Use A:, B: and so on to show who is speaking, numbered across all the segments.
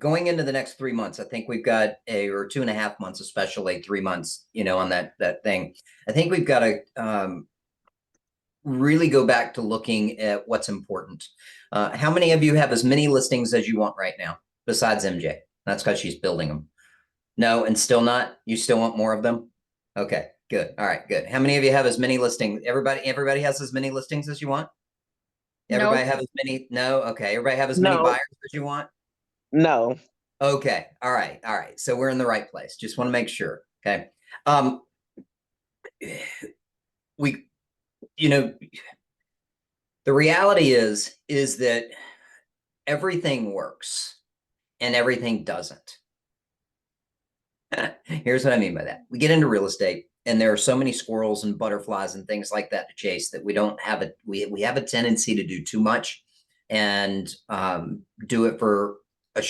A: going into the next 3 months, I think we've got or 2.5 months, especially 3 months, on that thing. I think we've got to really go back to looking at what's important. How many of you have as many listings as you want right now, besides MJ? That's because she's building them. No, and still not? You still want more of them? Okay, good. All right, good. How many of you have as many listings? Everybody has as many listings as you want? Everybody
B: No,
A: have as many? No? Okay. Everybody have as many
C: No,
A: buyers as you want?
C: no.
A: Okay. All right. All right. So we're in the right place. Just want to make sure. Okay. Um, we, you know, the reality is that everything works and everything doesn't. Here's what I mean by that. We get into real estate and there are so many squirrels and butterflies and things like that to chase that we don't have we have a tendency to do too much and do it for a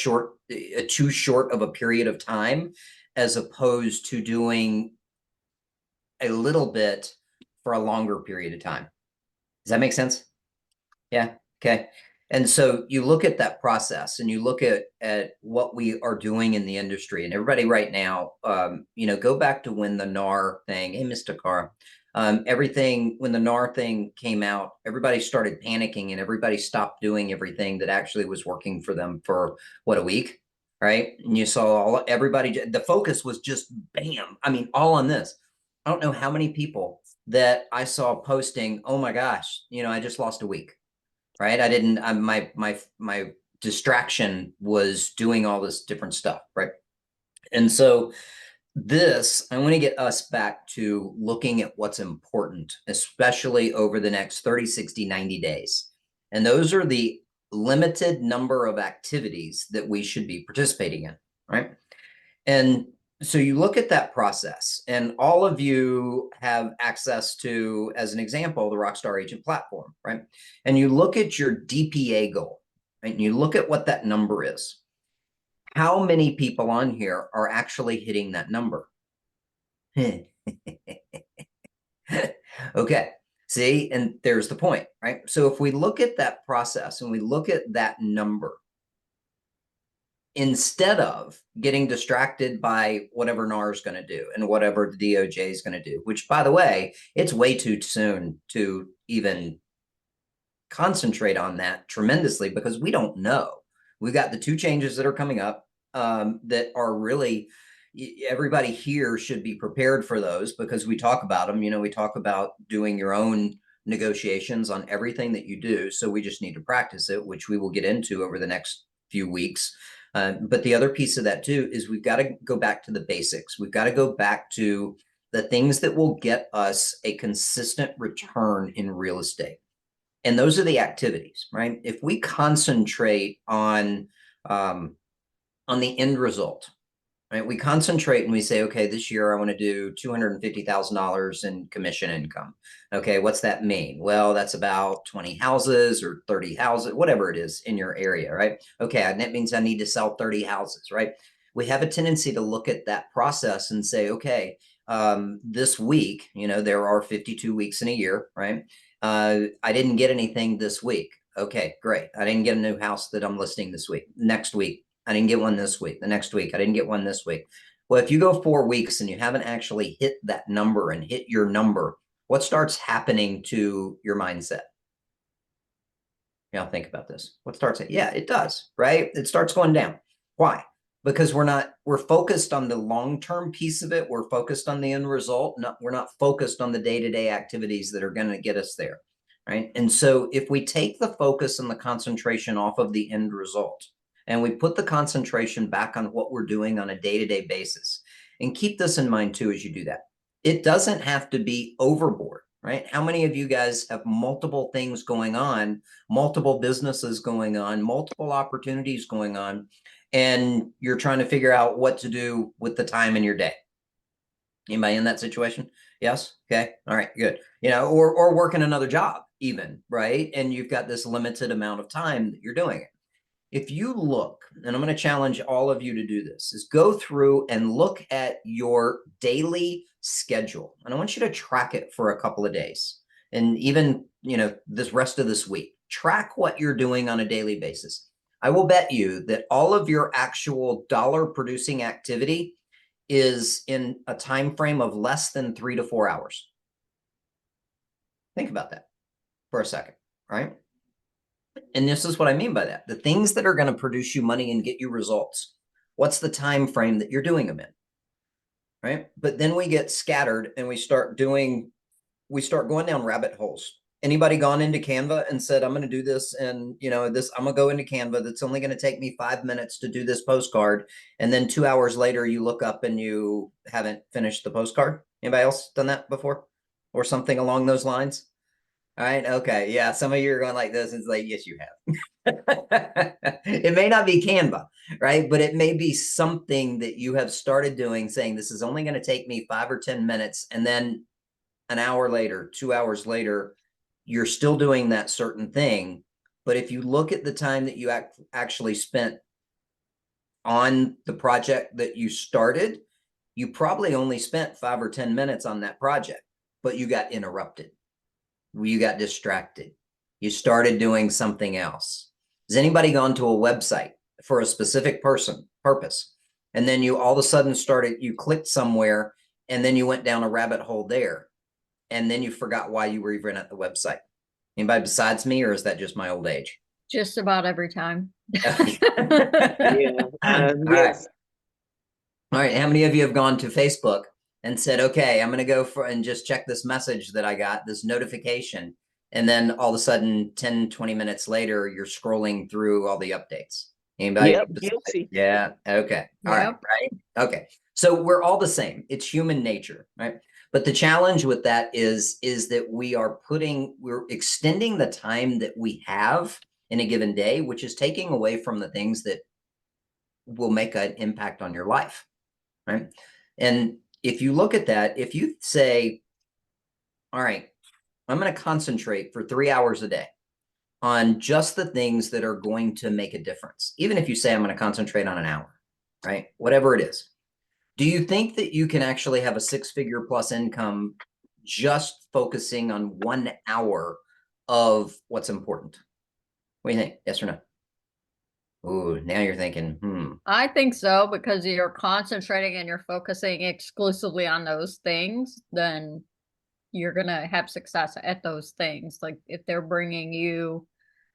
A: too short of a period of time, as opposed to doing a little bit for a longer period of time. Does that make sense? Yeah. Okay. And so you look at that process and you look at what we are doing in the industry, and everybody right now, go back to when the NAR thing, hey, Mr. Carr, everything, when the NAR thing came out, everybody started panicking and everybody stopped doing everything that actually was working for them for what, a week, right? And you saw everybody, the focus was just bam. I mean, all on this. I don't know how many people that I saw posting, oh my gosh, I just lost a week, right? I didn't, my distraction was doing all this different stuff, right? And so I want to get us back to looking at what's important, especially over the next 30, 60, 90 days. And those are the limited number of activities that we should be participating in, right? And so you look at that process, and all of you have access to, as an example, the Rockstar Agent platform, right? And you look at your DPA goal, right? And you look at what that number is. How many people on here are actually hitting that number? Okay. See, and there's the point, right? So if we look at that process and we look at that number, instead of getting distracted by whatever NAR is going to do and whatever the DOJ is going to do, which, by the way, it's way too soon to even concentrate on that tremendously because we don't know. We've got the two changes that are coming up that are really, everybody here should be prepared for those because we talk about them. We talk about doing your own negotiations on everything that you do. So we just need to practice it, which we will get into over the next few weeks. But the other piece of that too is we've got to go back to the basics. We've got to go back to the things that will get us a consistent return in real estate. And those are the activities, right? If we concentrate on the end result, right? We concentrate and we say, okay, this year I want to do $250,000 in commission income. Okay, what's that mean? Well, that's about 20 houses or 30 houses, whatever it is in your area, right? Okay, and that means I need to sell 30 houses, right? We have a tendency to look at that process and say, okay, this week, there are 52 weeks in a year, right? I didn't get anything this week. Okay, great. I didn't get a new house that I'm listing this week. Next week, I didn't get one this week. The next week, I didn't get one this week. Well, if you go 4 weeks and you haven't actually hit that number and hit your number, what starts happening to your mindset? Think about this. What starts? Yeah, it does, right? It starts going down. Why? Because we're focused on the long-term piece of it. We're focused on the end result. We're not focused on the day-to-day activities that are going to get us there, right? And so if we take the focus and the concentration off of the end result, and we put the concentration back on what we're doing on a day-to-day basis, and keep this in mind too as you do that, it doesn't have to be overboard, right? How many of you guys have multiple things going on, multiple businesses going on, multiple opportunities going on, and you're trying to figure out what to do with the time in your day? Anybody in that situation? Yes. Okay. All right, good. Or working another job even, right? And you've got this limited amount of time that you're doing it. If you look, and I'm going to challenge all of you to do this, is go through and look at your daily schedule. And I want you to track it for a couple of days. And even, this rest of this week, track what you're doing on a daily basis. I will bet you that all of your actual dollar producing activity is in a time frame of less than 3 to 4 hours. Think about that for a second, right? And this is what I mean by that. The things that are going to produce you money and get you results, what's the time frame that you're doing them in, right? But then we get scattered and we start going down rabbit holes. Anybody gone into Canva and said, I'm going to do this, and I'm going to go into Canva, that's only going to take me 5 minutes to do this postcard, and then 2 hours later you look up and you haven't finished the postcard? Anybody else done that before, or something along those lines? All right. Okay. Yeah. Some of you are going like this. It's like, yes, you have. It may not be Canva, right? But it may be something that you have started doing, saying, this is only going to take me 5 or 10 minutes. And then an hour later, 2 hours later, you're still doing that certain thing. But if you look at the time that you actually spent on the project that you started, you probably only spent 5 or 10 minutes on that project, but you got interrupted. You got distracted. You started doing something else. Has anybody gone to a website for a specific purpose, and then you all of a sudden you clicked somewhere, and then you went down a rabbit hole there, and then you forgot why you were even at the website? Anybody besides me, or is that just my old age?
B: Just about every time.
C: Yeah.
A: All right.
C: Yes.
A: All right. How many of you have gone to Facebook and said, okay, I'm going to go and just check this message that I got, this notification. And then all of a sudden, 10, 20 minutes later, you're scrolling through all the updates. Anybody?
C: Yep. Guilty.
A: Yeah. Okay. All right.
B: Yep.
A: Right. Okay. So we're all the same. It's human nature, right? But the challenge with that is that we're extending the time that we have in a given day, which is taking away from the things that will make an impact on your life, right? And if you look at that, if you say, all right, I'm going to concentrate for 3 hours a day on just the things that are going to make a difference, even if you say I'm going to concentrate on an hour, right? Whatever it is. Do you think that you can actually have a 6-figure plus income just focusing on 1 hour of what's important? What do you think? Yes or no? Ooh, now you're thinking,
B: I think so, because you're concentrating and you're focusing exclusively on those things, then you're going to have success at those things. Like if they're bringing you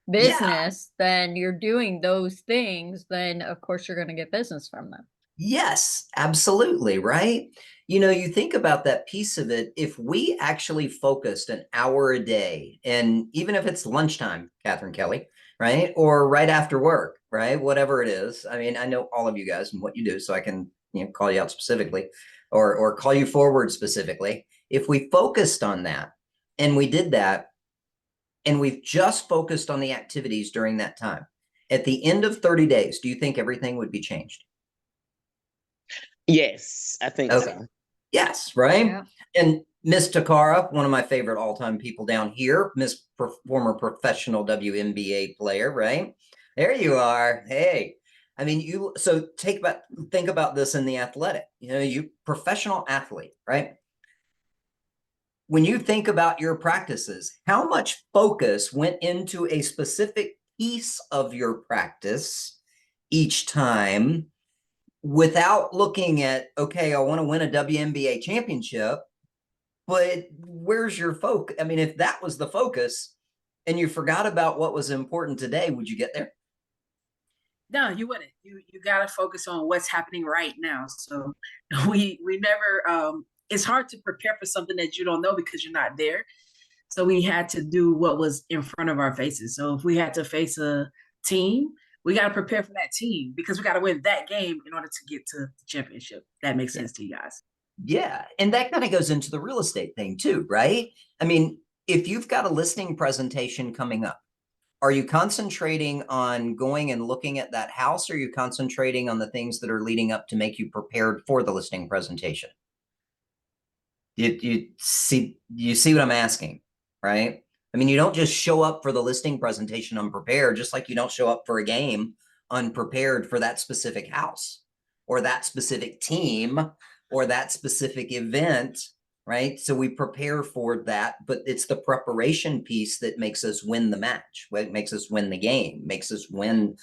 A: yeah.
B: business, then you're doing those things, then of course you're going to get business from them.
A: Yes, absolutely, right? You think about that piece of it. If we actually focused an hour a day, and even if it's lunchtime, Catherine Kelly, right? Or right after work, right? Whatever it is. I mean, I know all of you guys and what you do, so I can, call you out specifically, or call you forward specifically. If we focused on that and we did that, and we've just focused on the activities during that time, at the end of 30 days, do you think everything would be changed?
C: Yes, I think
A: Okay.
C: so.
A: Yes, right?
B: Yeah.
A: And Miss Takara, one of my favorite all-time people down here, former professional WNBA player, right? There you are. Hey. I mean, think about this in the athletic. You professional athlete, right? When you think about your practices, how much focus went into a specific piece of your practice each time, without looking at, okay, I want to win a WNBA championship, but where's your focus? I mean, if that was the focus and you forgot about what was important today, would you get there?
D: No, you wouldn't. You gotta focus on what's happening right now. So we never it's hard to prepare for something that you don't know because you're not there. So we had to do what was in front of our faces. So if we had to face a team, we got to prepare for that team because we got to win that game in order to get to the championship. That makes sense to you guys.
A: Yeah. And that kind of goes into the real estate thing too, right? I mean, if you've got a listing presentation coming up, are you concentrating on going and looking at that house, or are you concentrating on the things that are leading up to make you prepared for the listing presentation? You see what I'm asking, right? I mean, you don't just show up for the listing presentation unprepared, just like you don't show up for a game unprepared for that specific house or that specific team or that specific event, right? So we prepare for that, but it's the preparation piece that makes us win the match, right? Makes us win the game, makes us win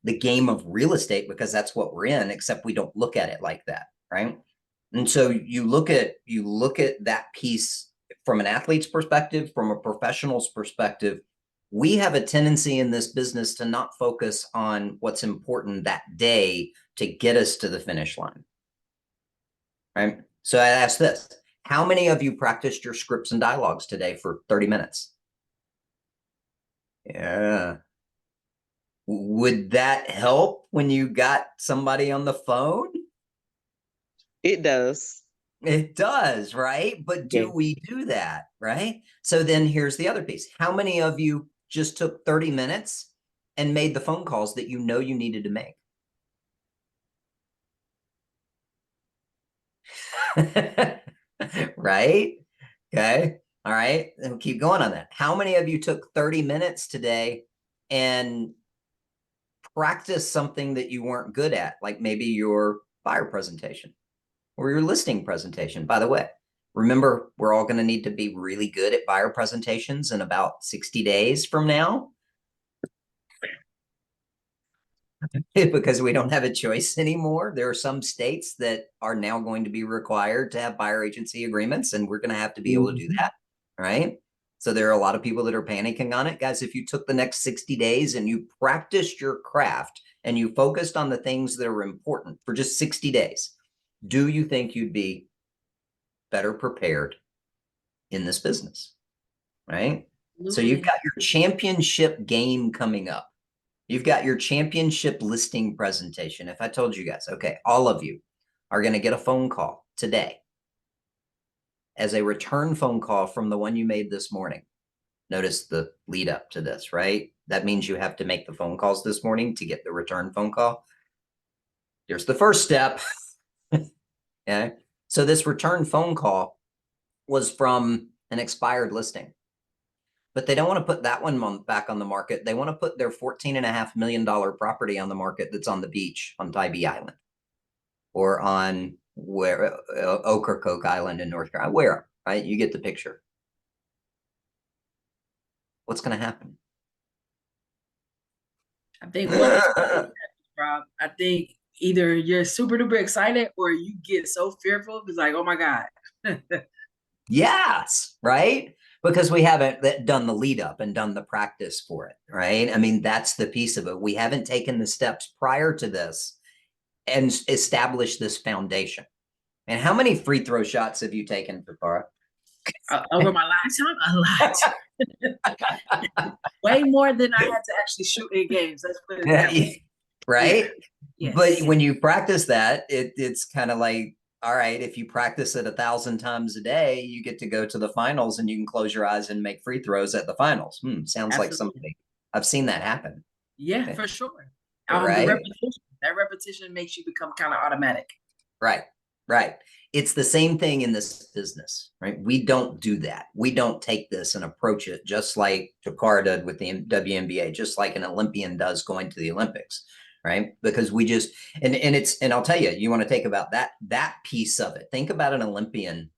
A: the game of real estate because that's what we're in, except we don't look at it like that, right? And so you look at that piece from an athlete's perspective, from a professional's perspective. We have a tendency in this business to not focus on what's important that day to get us to the finish line, right? So I ask this, how many of you practiced your scripts and dialogues today for 30 minutes? Yeah. Would that help when you got somebody on the phone?
C: It does.
A: It does, right? But do
C: Yeah.
A: we do that, right? So then here's the other piece. How many of you just took 30 minutes and made the phone calls that you know you needed to make? Right? Okay. All right. And we'll keep going on that. How many of you took 30 minutes today and practiced something that you weren't good at, like maybe your buyer presentation or your listing presentation? By the way, remember, we're all going to need to be really good at buyer presentations in about 60 days from now. Because we don't have a choice anymore. There are some states that are now going to be required to have buyer agency agreements, and we're going to have to be able to do that, right? So there are a lot of people that are panicking on it. Guys, if you took the next 60 days and you practiced your craft and you focused on the things that are important for just 60 days, do you think you'd be better prepared in this business, right? So you've got your championship game coming up. You've got your championship listing presentation. If I told you guys, okay, all of you are going to get a phone call today as a return phone call from the one you made this morning. Notice the lead up to this, right? That means you have to make the phone calls this morning to get the return phone call. Here's the first step. Okay. So this return phone call was from an expired listing. But they don't want to put that one back on the market. They want to put their $14.5 million property on the market that's on the beach on Tybee Island or on Ocracoke Island in North Carolina. Where, right? You get the picture. What's going to happen?
D: I think Rob, I think either you're super duper excited or you get so fearful because like, oh my God.
A: Yes, right? Because we haven't done the lead up and done the practice for it, right? I mean, that's the piece of it. We haven't taken the steps prior to this and established this foundation. And how many free throw shots have you taken, Tara?
D: Over my lifetime, a lot. Way more than I had to actually shoot in games. Let's put it that way.
A: Right?
D: Yeah.
A: But
D: Yes.
A: when you practice that, it's kind of like, all right, if you practice it 1,000 times a day, you get to go to the finals and you can close your eyes and make free throws at the finals. Sounds like something. I've seen that happen.
D: Yeah, for sure.
A: Right?
D: That repetition makes you become kind of automatic.
A: Right. Right. It's the same thing in this business, right? We don't do that. We don't take this and approach it just like Jakar did with the WNBA, just like an Olympian does going to the Olympics, right? Because we just, and I'll tell you, you want to think about that piece of it. Think about an Olympian.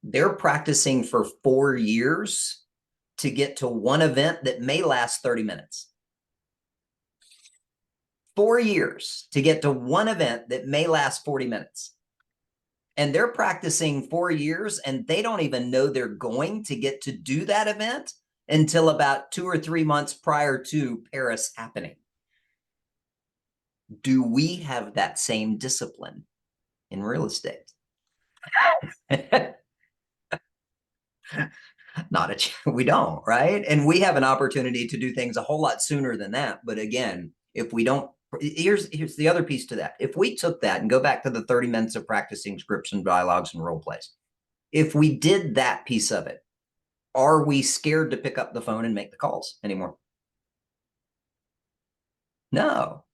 A: They're practicing for 4 years to get to one event that may last 30 minutes. 4 years to get to one event that may last 40 minutes. And they're practicing 4 years and they don't even know they're going to get to do that event until about 2 or 3 months prior to Paris happening. Do we have that same discipline in real estate? We don't, right? And we have an opportunity to do things a whole lot sooner than that. But again, if we don't, here's the other piece to that. If we took that and go back to the 30 minutes of practicing scripts and dialogues and role plays, if we did that piece of it, are we scared to pick up the phone and make the calls anymore? No.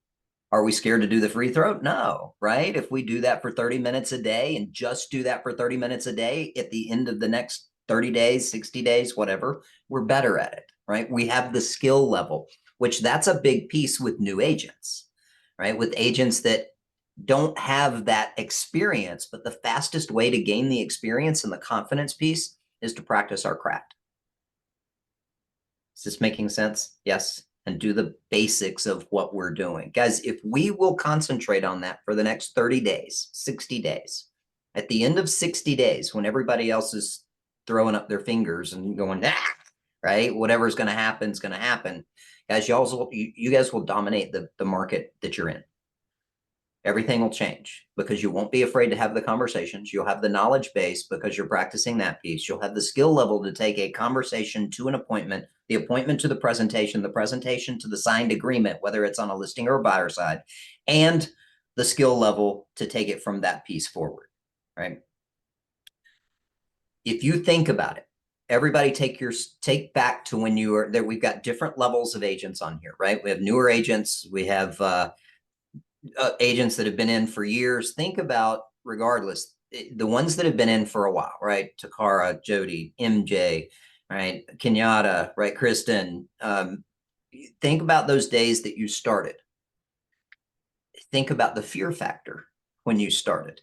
A: Are we scared to do the free throw? No, right? If we do that for 30 minutes a day and just do that for 30 minutes a day, at the end of the next 30 days, 60 days, whatever, we're better at it, right? We have the skill level, which that's a big piece with new agents, right? With agents that don't have that experience, but the fastest way to gain the experience and the confidence piece is to practice our craft. Is this making sense? Yes. and do the basics of what we're doing. Guys, if we will concentrate on that for the next 30 days, 60 days, at the end of 60 days, when everybody else is throwing up their fingers and going, right? Whatever's going to happen is going to happen. Guys, you guys will dominate the market that you're in. Everything will change because you won't be afraid to have the conversations. You'll have the knowledge base because you're practicing that piece. You'll have the skill level to take a conversation to an appointment, the appointment to the presentation to the signed agreement, whether it's on a listing or a buyer side, and the skill level to take it from that piece forward, right? If you think about it, everybody take back to when you were there. We've got different levels of agents on here, right? We have newer agents. We have agents that have been in for years. Think about, regardless, the ones that have been in for a while, right? Takara, Jody, MJ, right? Kenyatta, right? Kristen. Think about those days that you started. Think about the fear factor when you started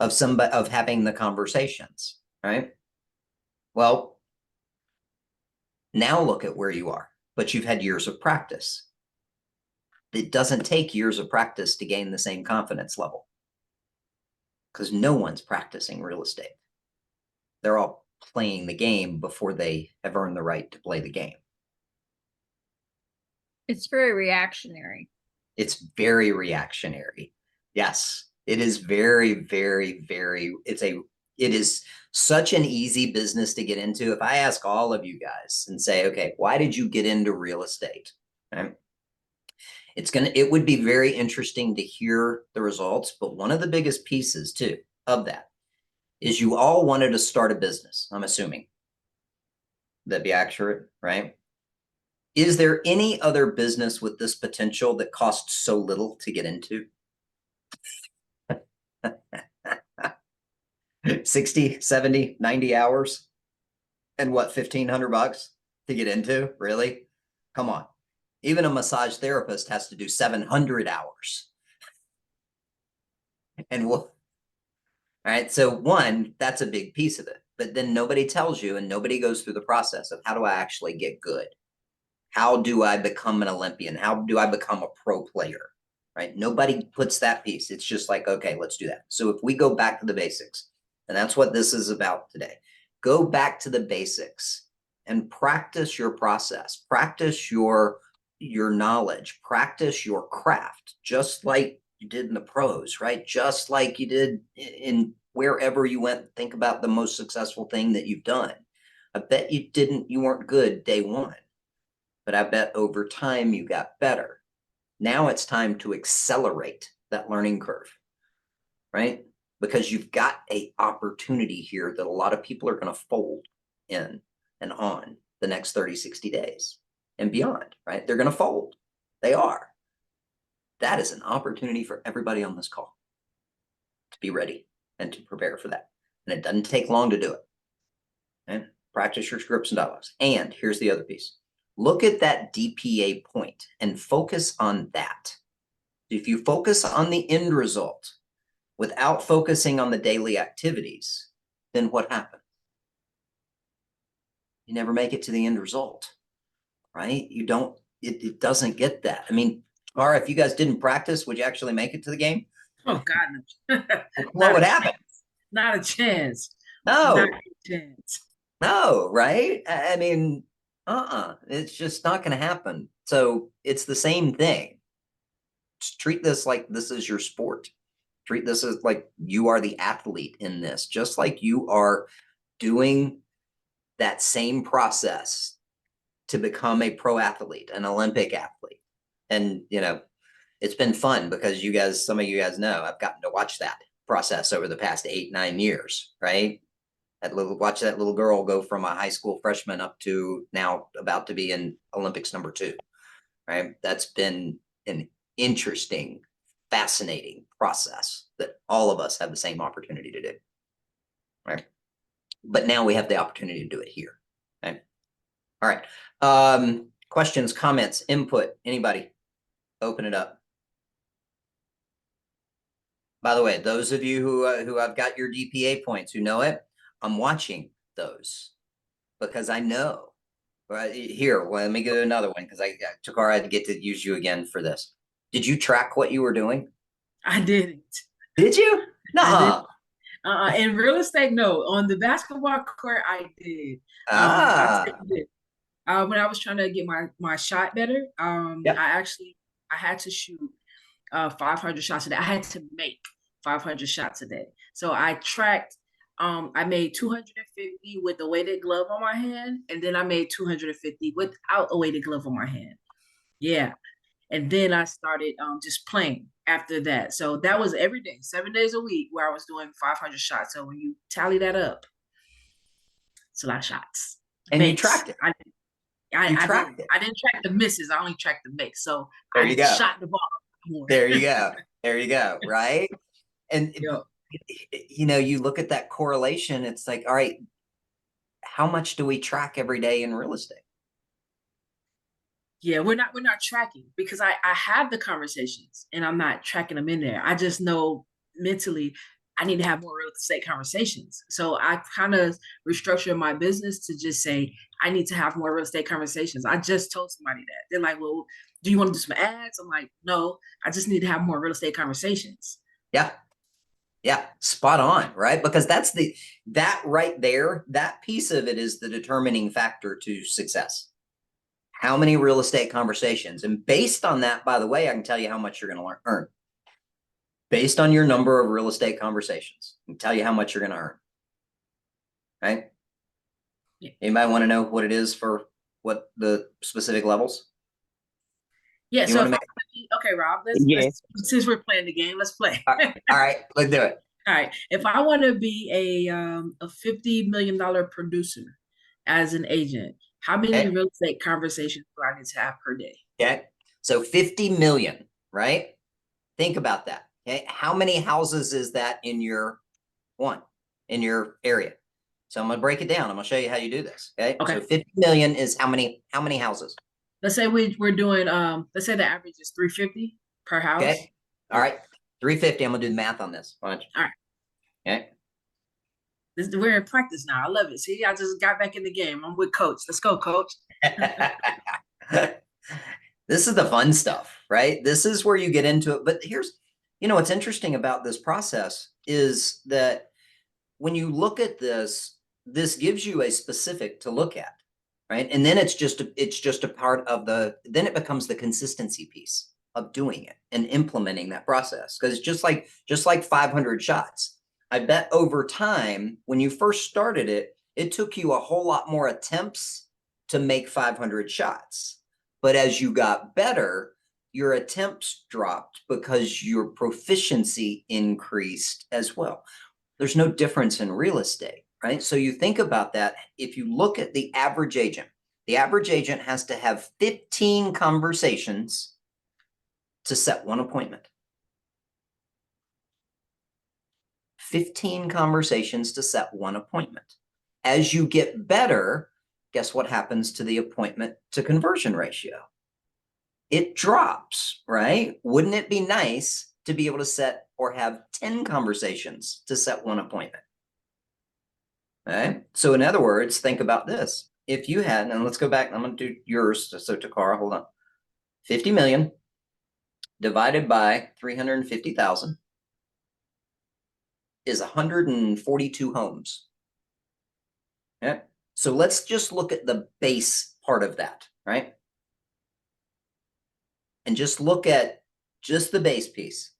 A: of having the conversations, right? Well, now look at where you are, but you've had years of practice. It doesn't take years of practice to gain the same confidence level because no one's practicing real estate. They're all playing the game before they have earned the right to play the game.
B: It's very reactionary.
A: It's very reactionary. Yes, it is very, very, very, it is such an easy business to get into. If I ask all of you guys and say, okay, why did you get into real estate? Right? It would be very interesting to hear the results, but one of the biggest pieces too of that is you all wanted to start a business, I'm assuming. That'd be accurate, right? Is there any other business with this potential that costs so little to get into? 60, 70, 90 hours and what, $1,500 to get into? Really? Come on. Even a massage therapist has to do 700 hours. And all right, so one, that's a big piece of it. But then nobody tells you and nobody goes through the process of how do I actually get good? How do I become an Olympian? How do I become a pro player? Right? Nobody puts that piece. It's just like, okay, let's do that. So if we go back to the basics, and that's what this is about today, go back to the basics and practice your process, practice your knowledge, practice your craft, just like you did in the pros, right? Just like you did in wherever you went. Think about the most successful thing that you've done. I bet you weren't good day one, but I bet over time you got better. Now it's time to accelerate that learning curve, right? Because you've got an opportunity here that a lot of people are going to fold in and on the next 30, 60 days and beyond, right? They're going to fold. They are. That is an opportunity for everybody on this call to be ready and to prepare for that. And it doesn't take long to do it. And practice your scripts and dialogues. And here's the other piece. Look at that DPA point and focus on that. If you focus on the end result without focusing on the daily activities, then what happens? You never make it to the end result, right? You don't, it doesn't get that. I mean, Mara, if you guys didn't practice, would you actually make it to the game?
D: Oh God, no.
A: What would happen?
D: Not a chance.
A: No.
D: Not a chance.
A: No, right? I mean, it's just not going to happen. So it's the same thing. Just treat this like this is your sport. Treat this as like you are the athlete in this, just like you are doing that same process to become a pro athlete, an Olympic athlete. And, you know, it's been fun because you guys, some of you guys know, I've gotten to watch that process over the past 8, 9 years, right? Watch that little girl go from a high school freshman up to now about to be in Olympics #2, right? That's been an interesting, fascinating process that all of us have the same opportunity to do, right? But now we have the opportunity to do it here, okay? All right. Questions, comments, input, anybody? Open it up. By the way, those of you who I've got your DPA points, who know it, I'm watching those because I know Well, here, well, let me give you another one because Takara, I get to use you again for this. Did you track what you were doing?
D: I didn't.
A: Did you?
D: I did.
A: No.
D: In real estate, no. On the basketball court, I did. I
A: Ah,
D: did. When I was trying to get my shot better,
A: Yep.
D: I had to shoot 500 shots a day. I had to make 500 shots a day. So I tracked. I made 250 with a weighted glove on my hand, and then I made 250 without a weighted glove on my hand. Yeah, and then I started just playing after that. So that was every day, 7 days a week, where I was doing 500 shots. So when you tally that up, it's a lot of shots.
A: and you
D: Makes.
A: tracked it. You tracked it.
D: I didn't track the misses. I only tracked the makes. So
A: There
D: I
A: you go.
D: shot the ball more.
A: There you go. There you go. Right. And
D: Yeah.
A: you look at that correlation, it's like, all right, how much do we track every day in real estate?
D: Yeah, we're not tracking because I have the conversations and I'm not tracking them in there. I just know mentally I need to have more real estate conversations. So I kind of restructured my business to just say I need to have more real estate conversations. I just told somebody that. They're like, "Well, do you want to do some ads?" I'm like, "No, I just need to have more real estate conversations."
A: Yeah. Yeah. Spot on. Right. Because that right there, that piece of it is the determining factor to success. How many real estate conversations? And based on that, by the way, I can tell you how much you're going to earn. Based on your number of real estate conversations, I can tell you how much you're going to earn. Right?
D: Yeah.
A: Anybody want to know what it is for what the specific levels?
D: Yeah.
A: You
D: So
A: wanna
D: okay, Rob,
C: Yes.
D: since we're playing the game, let's play.
A: All right, let's do it.
D: All right. If I want to be a $50 million producer as an agent, how many
A: Okay.
D: real estate conversations do I need to have per day?
A: Okay. So 50 million, right? Think about that. Okay. How many houses is that in your area? So I'm going to break it down. I'm going to show you how you do this. Okay.
D: Okay.
A: So 50 million is how many houses?
D: Let's say we're doing let's say the average is 350 per house.
A: Okay. All right. 350. I'm going to do the math on this. Watch.
D: All right.
A: Okay.
D: We're in practice now. I love it. See, I just got back in the game. I'm with coach. Let's go, coach.
A: This is the fun stuff, right? This is where you get into it. But here's, what's interesting about this process is that when you look at this gives you a specific to look at, right? And then it's just a part of then it becomes the consistency piece of doing it and implementing that process. Because just like 500 shots, I bet over time, when you first started it, it took you a whole lot more attempts to make 500 shots. But as you got better, your attempts dropped because your proficiency increased as well. There's no difference in real estate, right? So you think about that. If you look at the average agent has to have 15 conversations to set one appointment. 15 conversations to set one appointment. As you get better, guess what happens to the appointment to conversion ratio? It drops, right? Wouldn't it be nice to be able to set or have 10 conversations to set one appointment? Okay. So in other words, think about this. If you had, and let's go back, I'm going to do yours. So Takara, hold on. 50 million divided by 350,000 is 142 homes. Okay. So let's just look at the base part of that, right? And just look at just the base piece.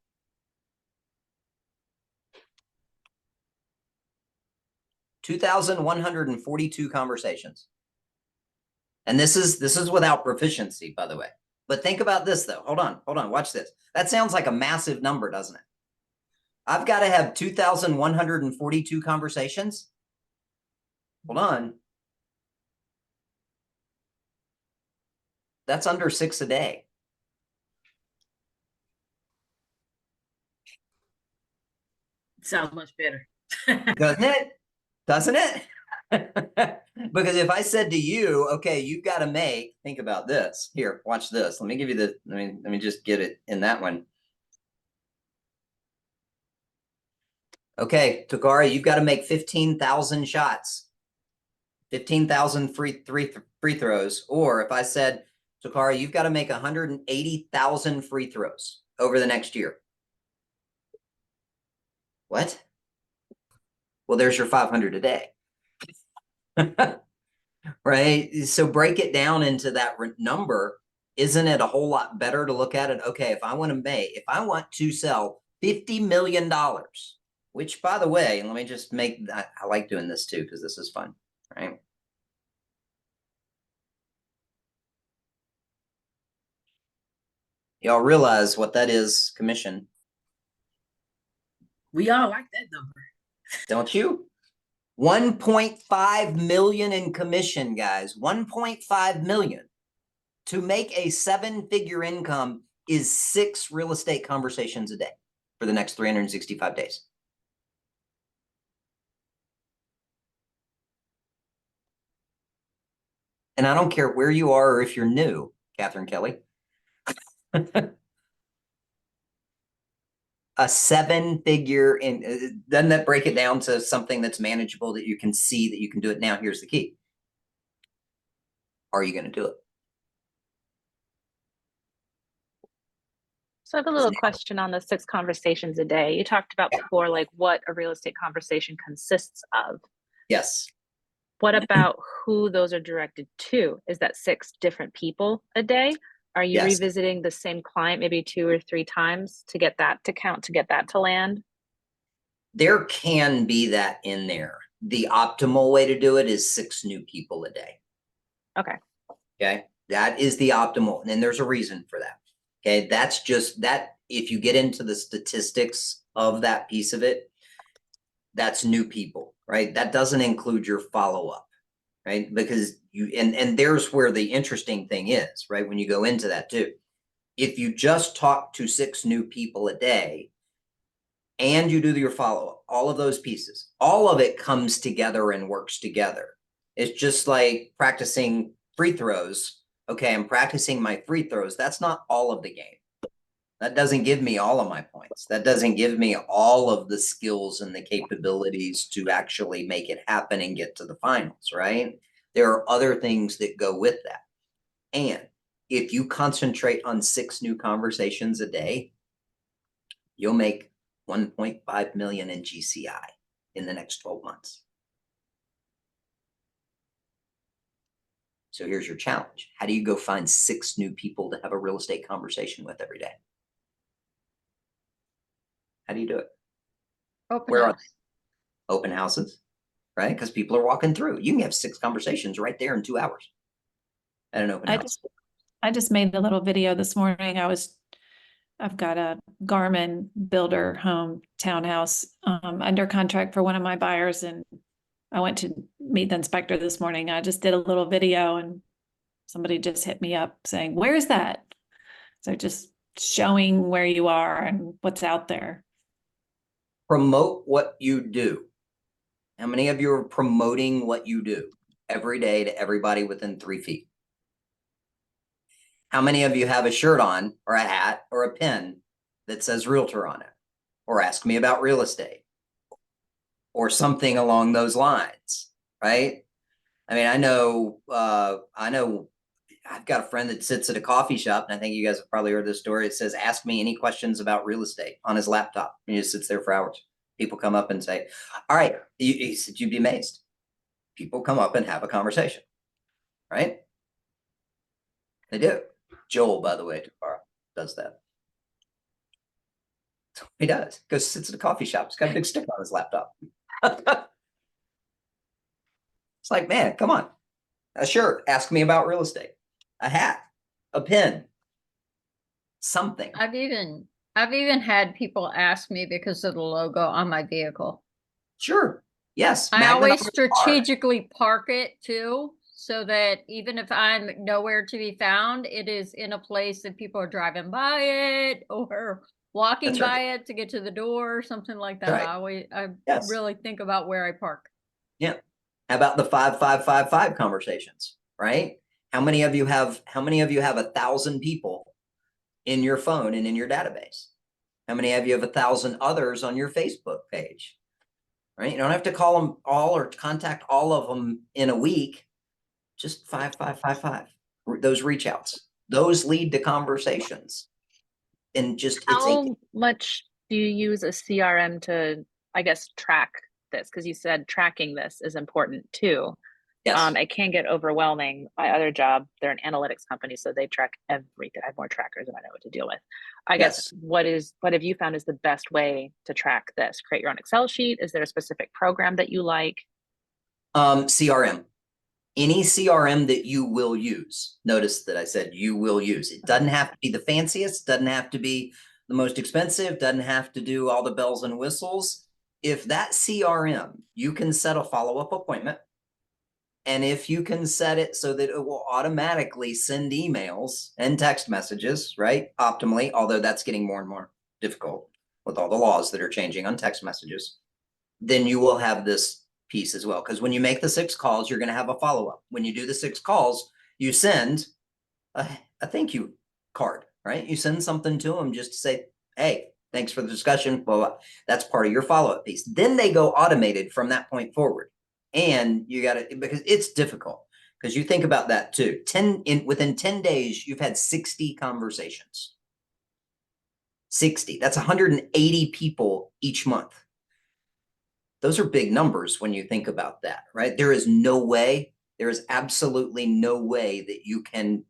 A: 2,142 conversations. And this is without proficiency, by the way. But think about this though. Hold on, watch this. That sounds like a massive number, doesn't it? I've got to have 2,142 conversations. Hold on. That's under 6 a day.
D: Sounds much better.
A: Doesn't it? Doesn't it? Because if I said to you, okay, you've got to think about this. Here, watch this. Let me give you let me just get it in that one. Okay, Takara, you've got to make 15,000 shots. 15,000 free throws. Or if I said, Takara, you've got to make 180,000 free throws over the next year. What? Well, there's your 500 a day. Right? So break it down into that number. Isn't it a whole lot better to look at it? Okay, if I want to sell $50 million, which by the way, let me just I like doing this too, because this is fun, right? Y'all realize what that is, commission,
D: We all like that number.
A: don't you? 1.5 million in commission, guys. 1.5 million. To make a 7-figure income is 6 real estate conversations a day for the next 365 days. And I don't care where you are or if you're new, Catherine Kelly. A 7-figure in, doesn't that break it down to something that's manageable that you can see that you can do it now? Here's the key. Are you going to do it?
E: So I have a little question on the 6 conversations a day. You talked about before, like what a real estate conversation consists of.
A: Yes.
E: What about who those are directed to? Is that 6 different people a day? Are you
A: Yes.
E: revisiting the same client maybe 2 or 3 times to get that to count, to get that to land?
A: There can be that in there. The optimal way to do it is 6 new people a day.
E: Okay.
A: Okay. That is the optimal. And there's a reason for that. Okay. That's just that. If you get into the statistics of that piece of it, that's new people, right? That doesn't include your follow-up, right? Because and there's where the interesting thing is, right? When you go into that too, if you just talk to 6 new people a day and you do your follow-up, all of those pieces, all of it comes together and works together. It's just like practicing free throws. Okay, I'm practicing my free throws. That's not all of the game. That doesn't give me all of my points. That doesn't give me all of the skills and the capabilities to actually make it happen and get to the finals, right? There are other things that go with that. And if you concentrate on 6 new conversations a day, you'll make 1.5 million in GCI in the next 12 months. So here's your challenge. How do you go find 6 new people to have a real estate conversation with every day? How do you do it?
B: Open
A: Where are
B: house.
A: they? Open houses, right? Because people are walking through. You can have 6 conversations right there in 2 hours at an open house.
F: I just made a little video this morning. I've got a Garmin builder home townhouse under contract for one of my buyers, and I went to meet the inspector this morning. I just did a little video and somebody just hit me up saying, "Where's that?" So just showing where you are and what's out there.
A: Promote what you do. How many of you are promoting what you do every day to everybody within 3 feet? How many of you have a shirt on or a hat or a pin that says realtor on it, or ask me about real estate or something along those lines, right? I mean, I know I've got a friend that sits at a coffee shop, and I think you guys have probably heard this story. It says, "Ask me any questions about real estate," on his laptop. And he just sits there for hours. People come up and say, "All right," he said, "you'd be amazed." People come up and have a conversation, right? They do. Joel, by the way, does that. He does. Goes, sits at a coffee shop. He's got a big sticker on his laptop. It's like, man, come on. A shirt, ask me about real estate. A hat, a pen, something.
B: I've even had people ask me because of the logo on my vehicle.
A: Sure. Yes.
B: I
A: magnet
B: always
A: on your car.
B: strategically park it too, so that even if I'm nowhere to be found, it is in a place that people are driving by it or walking
A: That's
B: by
A: right.
B: it to get to the door or something like that.
A: Right.
B: I
A: Yes.
B: really think about where I park.
A: Yeah. How about the 5-5-5-5 conversations, right? How many of you have 1,000 people in your phone and in your database? How many of you have 1,000 others on your Facebook page? right? You don't have to call them all or contact all of them in a week. Just 5. Those reach outs, those lead to conversations. And just,
E: How much do you use a CRM to, I guess, track this? Because you said tracking this is important too.
A: yes.
E: It can get overwhelming. My other job, they're an analytics company, so they track everything. I have more trackers than I know what to deal with. I guess what have you found is the best way to track this? Create your own Excel sheet? Is there a specific program that you like?
A: CRM. Any CRM that you will use. Notice that I said you will use. It doesn't have to be the fanciest, doesn't have to be the most expensive, doesn't have to do all the bells and whistles. If that CRM, you can set a follow-up appointment. And if you can set it so that it will automatically send emails and text messages, right? Optimally, although that's getting more and more difficult with all the laws that are changing on text messages, then you will have this piece as well. Because when you make the 6 calls, you're going to have a follow-up. When you do the 6 calls, you send a thank you card, right? You send something to them just to say, hey, thanks for the discussion. Well, that's part of your follow-up piece. Then they go automated from that point forward. And you got to, because it's difficult, because you think about that too. Within 10 days, you've had 60 conversations. 60, that's 180 people each month. Those are big numbers when you think about that, right? There is absolutely no way that you can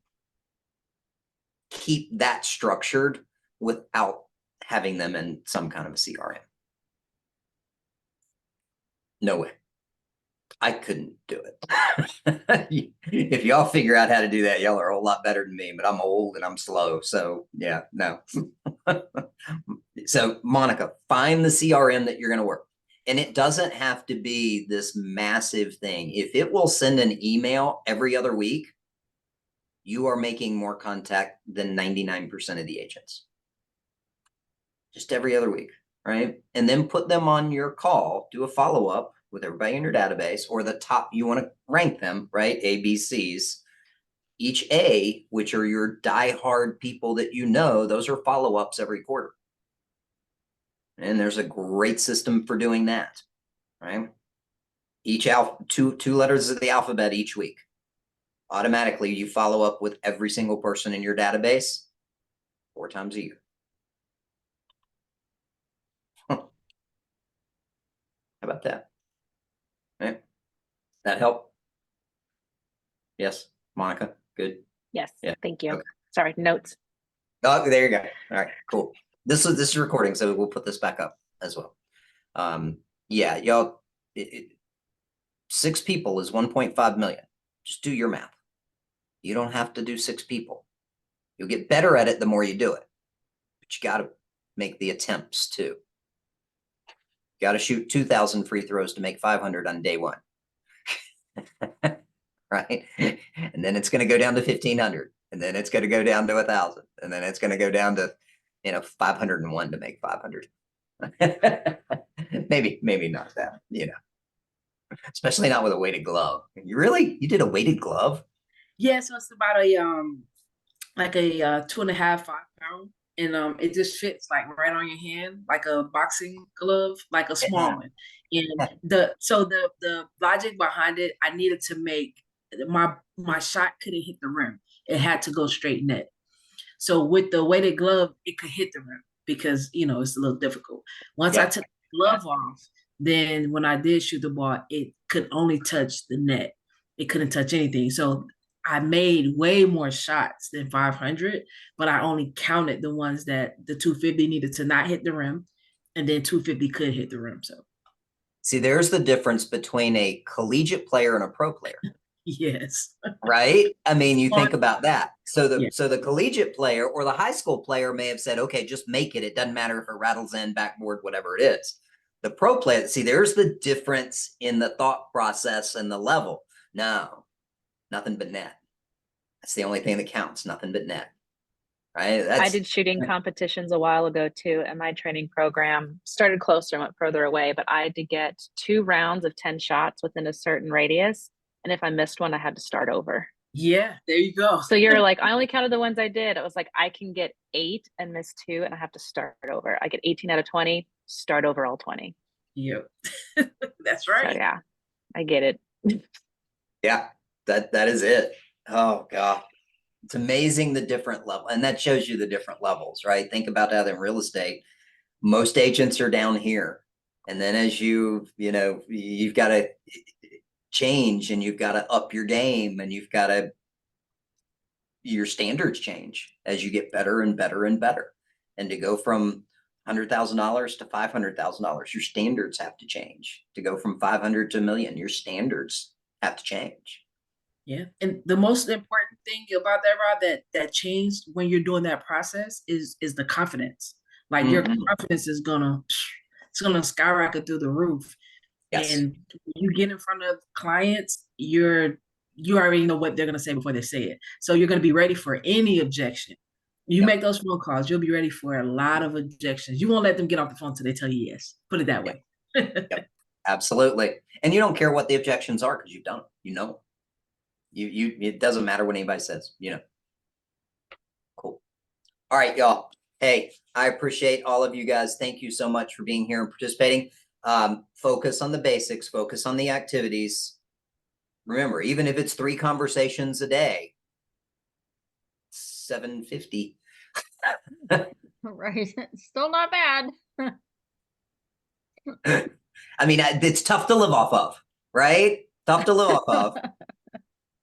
A: keep that structured without having them in some kind of a CRM. No way. I couldn't do it. If y'all figure out how to do that, y'all are a whole lot better than me, but I'm old and I'm slow. So yeah, no. So Monica, find the CRM that you're going to work. And it doesn't have to be this massive thing. If it will send an email every other week, you are making more contact than 99% of the agents. Just every other week, right? And then put them on your call, do a follow-up with everybody in your database, or the top, you want to rank them, right? A, B, C's. Each A, which are your diehard people that you know, those are follow-ups every quarter. And there's a great system for doing that, right? Each two letters of the alphabet each week. Automatically, you follow up with every single person in your database 4 times a year. How about that? Right? That help? Yes, Monica, good.
E: Yes,
A: Yeah.
E: thank you.
A: Okay.
E: Sorry, notes.
A: Oh, there you go. All right, cool. This is recording, so we'll put this back up as well. Yeah, y'all, 6 people is 1.5 million. Just do your math. You don't have to do 6 people. You'll get better at it the more you do it. But you got to make the attempts too. Got to shoot 2,000 free throws to make 500 on day 1. Right? And then it's going to go down to 1,500. And then it's going to go down to 1,000. And then it's going to go down to, 501 to make 500. maybe not that, especially not with a weighted glove. You did a weighted glove?
D: Yeah, so it's about a 2.5, 5 pound, and it just fits like right on your hand, like a boxing glove, like a small one. And the logic behind it, I needed to make my shot couldn't hit the rim; it had to go straight net. So with the weighted glove, it could hit the rim because it's a little difficult. Once I took the glove off, then when I did shoot the ball, it could only touch the net. It couldn't touch anything. So I made way more shots than 500, but I only counted the ones that the 250 needed to not hit the rim, and then 250 could hit the rim. So
A: see, there's the difference between a collegiate player and a pro player.
D: yes.
A: Right? I mean, you think about that. So
D: Yeah.
A: the collegiate player or the high school player may have said, okay, just make it. It doesn't matter if it rattles in, backboard, whatever it is. The pro player, see, there's the difference in the thought process and the level. No, nothing but net. That's the only thing that counts. Nothing but net. Right?
E: I did shooting competitions a while ago too, and my training program started closer and went further away, but I had to get 2 rounds of 10 shots within a certain radius. And if I missed one, I had to start over.
D: Yeah, there you go.
E: So you're like, I only counted the ones I did. It was like, I can get 8 and miss 2 and I have to start over. I get 18 out of 20, start over all 20.
D: Yep. That's
E: So
D: right.
E: yeah, I get it.
A: Yeah, that is it. Oh God. It's amazing the different level, and that shows you the different levels, right? Think about that in real estate. Most agents are down here. And then as you've got to change and you've got to up your game and your standards change as you get better and better and better. And to go from $100,000 to $500,000, your standards have to change. To go from 500 to $1 million, your standards have to change.
D: Yeah. And the most important thing about that, Rob, that changed when you're doing that process is the confidence. Like your confidence is gonna skyrocket through the roof.
A: Yes.
D: And when you get in front of clients, you already know what they're gonna say before they say it. So you're gonna be ready for any objection. You make those phone calls, you'll be ready for a lot of objections. You won't let them get off the phone till they tell you yes. Put it that way.
A: Yep. Absolutely. And you don't care what the objections are because you've done it. You know. It doesn't matter what anybody says, Cool. All right, y'all. Hey, I appreciate all of you guys. Thank you so much for being here and participating. Focus on the basics, focus on the activities. Remember, even if it's 3 conversations a day, $750.
B: Right. Still not bad.
A: I mean, it's tough to live off of, right? Tough to live off of.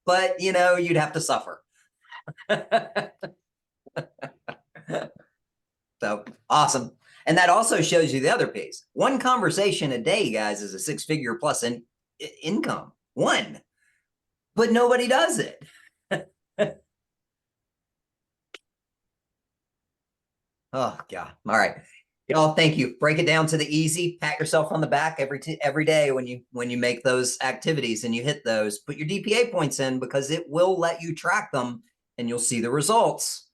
A: But, you'd have to suffer. So awesome. And that also shows you the other piece. 1 conversation a day, guys, is a 6-figure plus income. 1. But nobody does it. Oh, God. All right. Y'all, thank you. Break it down to the easy. Pat yourself on the back every day when you make those activities and you hit those. Put your DPA points in because it will let you track them and you'll see the results.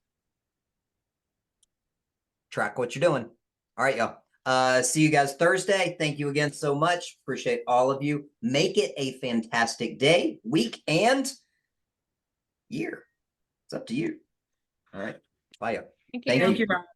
A: Track what you're doing. All right, y'all. See you guys Thursday. Thank you again so much. Appreciate all of you. Make it a fantastic day, week, and year. It's up to you. All right. Bye.
B: Thank you.
A: Thank
D: Thank
A: you.
D: you, Rob.